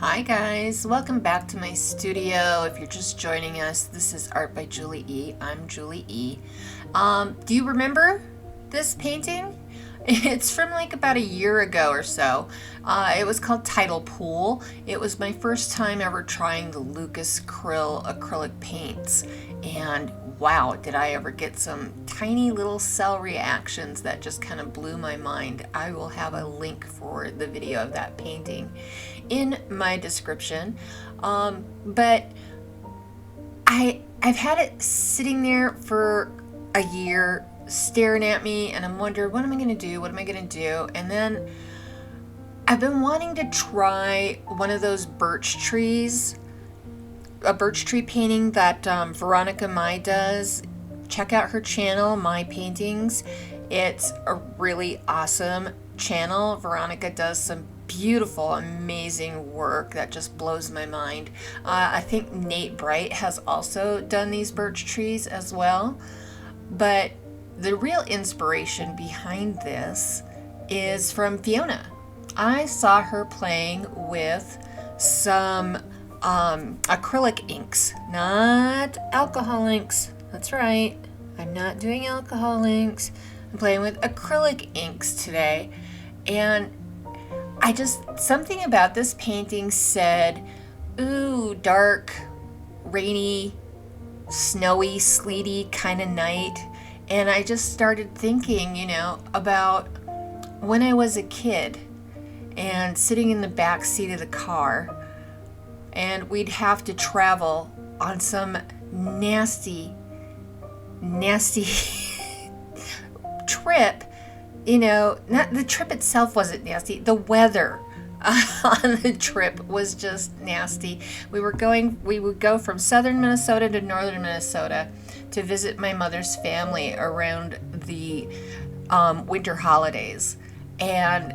Hi guys, welcome back to my studio. If you're just joining us, this is Art by Julie E. I'm Julie E. Do you remember this painting? It's from like about a year ago or so. It was called Tidal Pool. It was my first time ever trying the Lucas Krill acrylic paints. And wow, did I ever get some tiny little cell reactions that just kind of blew my mind. I will have a link for the video of that painting in my description. But I've had it sitting there for a year staring at me, and I'm wondering, what am I going to do? What am I going to do? And then I've been wanting to try one of those birch trees, a birch tree painting that Veronica Mai does. Check out her channel, My Paintings. It's a really awesome channel. Veronica does some beautiful, amazing work that just blows my mind. I think Nate Bright has also done these birch trees as well. But the real inspiration behind this is from Fiona. I saw her playing with some acrylic inks, not alcohol inks. That's right, I'm not doing alcohol inks. I'm playing with acrylic inks today. And something about this painting said, ooh, dark, rainy, snowy, sleety kind of night. And I just started thinking, about when I was a kid and sitting in the back seat of the car, and we'd have to travel on some nasty trip. Not the trip itself wasn't nasty. The weather on the trip was just nasty. We would go from southern Minnesota to northern Minnesota to visit my mother's family around the winter holidays. And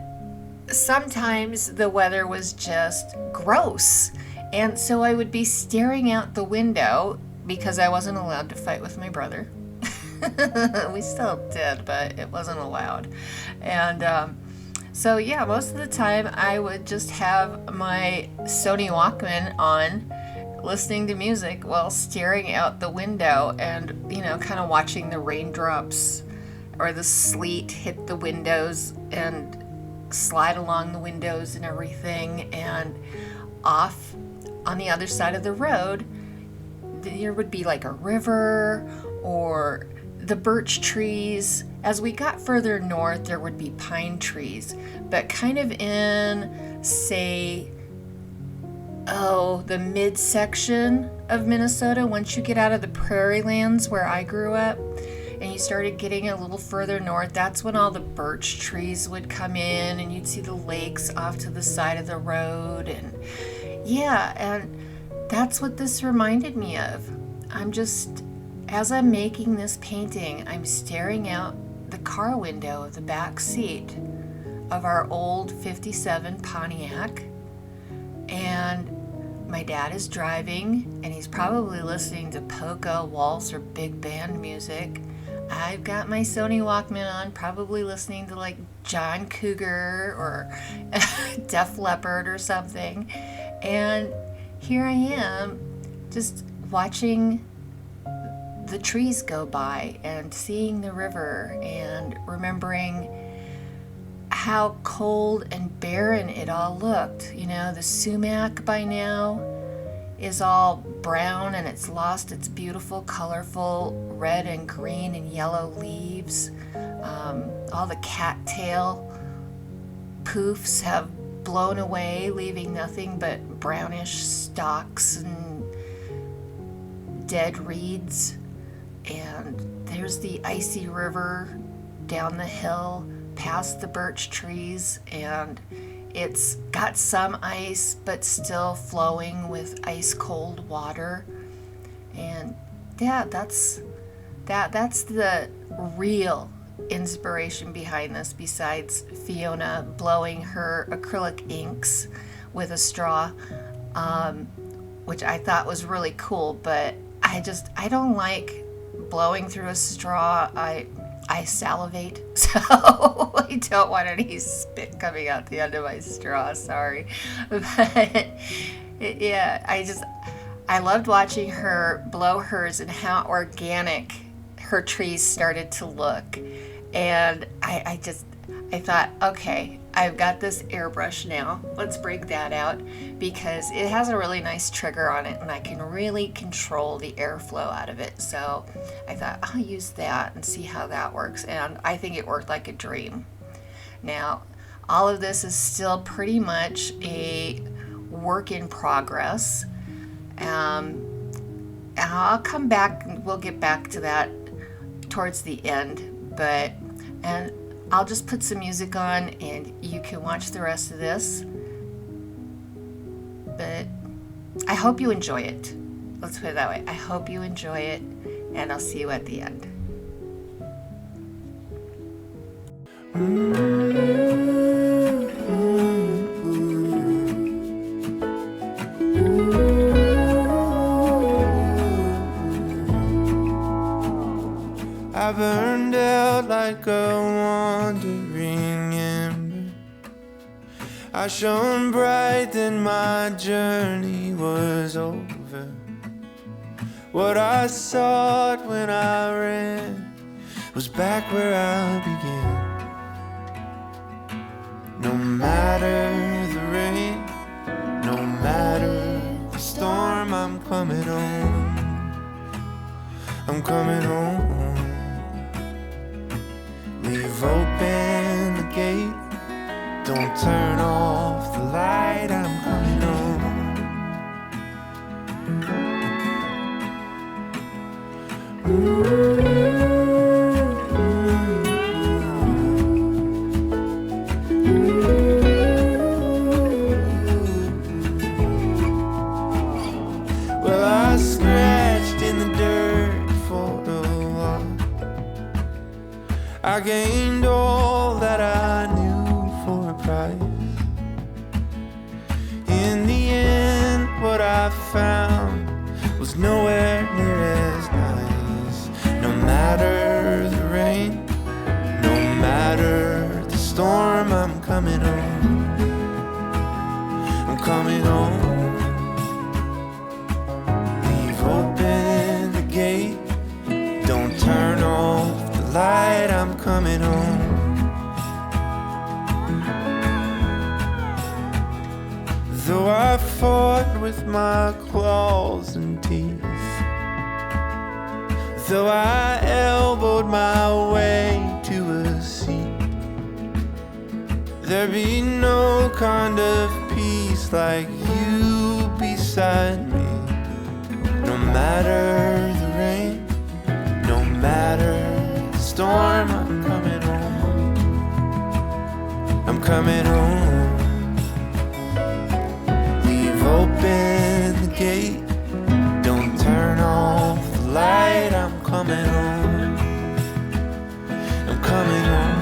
sometimes the weather was just gross. And so I would be staring out the window because I wasn't allowed to fight with my brother. We still did, but it wasn't allowed. And so yeah, most of the time I would just have my Sony Walkman on, listening to music while staring out the window and, kind of watching the raindrops or the sleet hit the windows and slide along the windows and everything. And off on the other side of the road, there would be like a river or the birch trees. As we got further north, there would be pine trees, but kind of in, say, the midsection of Minnesota, once you get out of the prairie lands where I grew up and you started getting a little further north, that's when all the birch trees would come in and you'd see the lakes off to the side of the road. And yeah, and that's what this reminded me of. As I'm making this painting, I'm staring out the car window of the back seat of our old 57 Pontiac, and my dad is driving, and he's probably listening to polka, waltz, or big band music. I've got my Sony Walkman on, probably listening to like John Cougar or Def Leppard or something. And here I am, just watching the trees go by and seeing the river and remembering how cold and barren it all looked. The sumac by now is all brown and it's lost its beautiful, colorful red and green and yellow leaves. All the cattail poofs have blown away, leaving nothing but brownish stalks and dead reeds. And there's the icy river down the hill past the birch trees, and it's got some ice but still flowing with ice cold water. And yeah, that's the real inspiration behind this, besides Fiona blowing her acrylic inks with a straw, which I thought was really cool. But I don't like blowing through a straw. I I salivate, so I don't want any spit coming out the end of my straw, sorry. But yeah, I loved watching her blow hers and how organic her trees started to look. And I thought, okay, I've got this airbrush now. Let's break that out because it has a really nice trigger on it and I can really control the airflow out of it. So I thought I'll use that and see how that works. And I think it worked like a dream. Now, all of this is still pretty much a work in progress. I'll come back and we'll get back to that towards the end, and I'll just put some music on and you can watch the rest of this. But I hope you enjoy it. Let's put it that way. I hope you enjoy it, and I'll see you at the end. I burned out like a wandering ember. I shone bright, then my journey was over. What I sought when I ran was back where I began. No matter the rain, no matter the storm, I'm coming home. I'm coming home. Leave open the gate, don't turn off the light, I'm coming home. Well, I scratched in the dirt for a while. I gained all that I knew for a price. In the end, what I found was nowhere near as nice. No matter the rain, no matter the storm, I'm coming home. I'm coming home. Leave open the gate, don't turn off the light, I'm coming home. Though I fought with my claws and teeth, though I elbowed my way to a seat, there be no kind of peace like you beside me. No matter the rain, no matter the storm, I'm coming home. I'm coming home. Open the gate, don't turn off the light, I'm coming home. I'm coming home.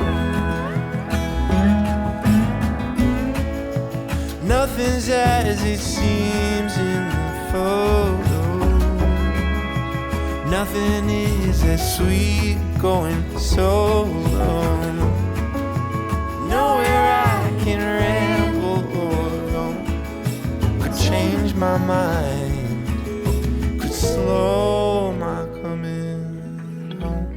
Nothing's as it seems in the photo. Nothing is as sweet going solo. Nowhere I can ramble or roam change my mind, could slow my coming home.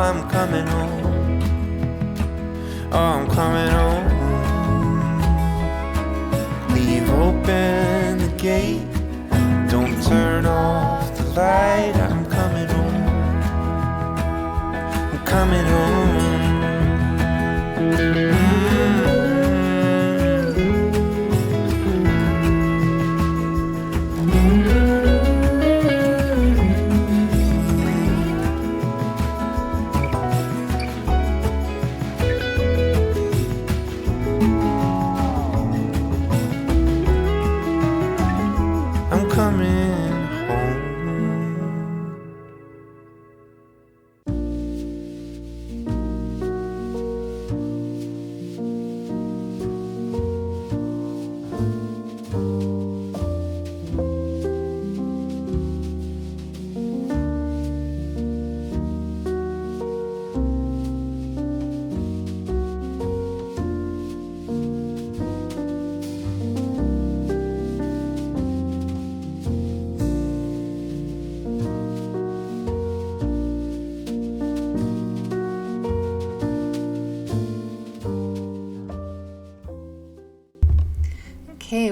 I'm coming home. Oh, I'm coming home. Leave open the gate, don't turn off the light, I'm coming home. I'm coming home.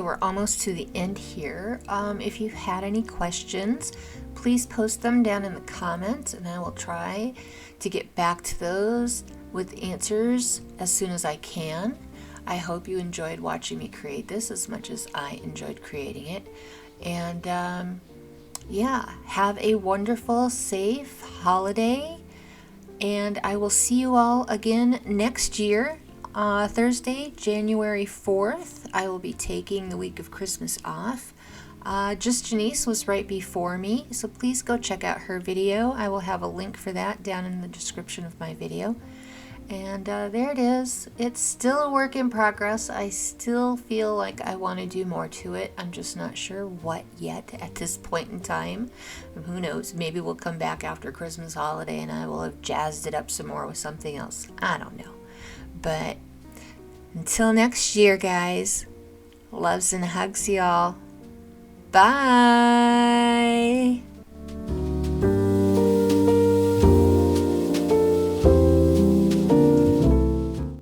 we're almost to the end here. If you've had any questions, please post them down in the comments, and I will try to get back to those with answers as soon as I can. I hope you enjoyed watching me create this as much as I enjoyed creating it. And yeah, have a wonderful, safe holiday. And I will see you all again next year. Thursday, January 4th, I will be taking the week of Christmas off. Just Janice was right before me, so please go check out her video. I will have a link for that down in the description of my video. And there it is. It's still a work in progress. I still feel like I want to do more to it. I'm just not sure what yet at this point in time. Who knows? Maybe we'll come back after Christmas holiday and I will have jazzed it up some more with something else. I don't know. But until next year, guys, loves and hugs, y'all. Bye.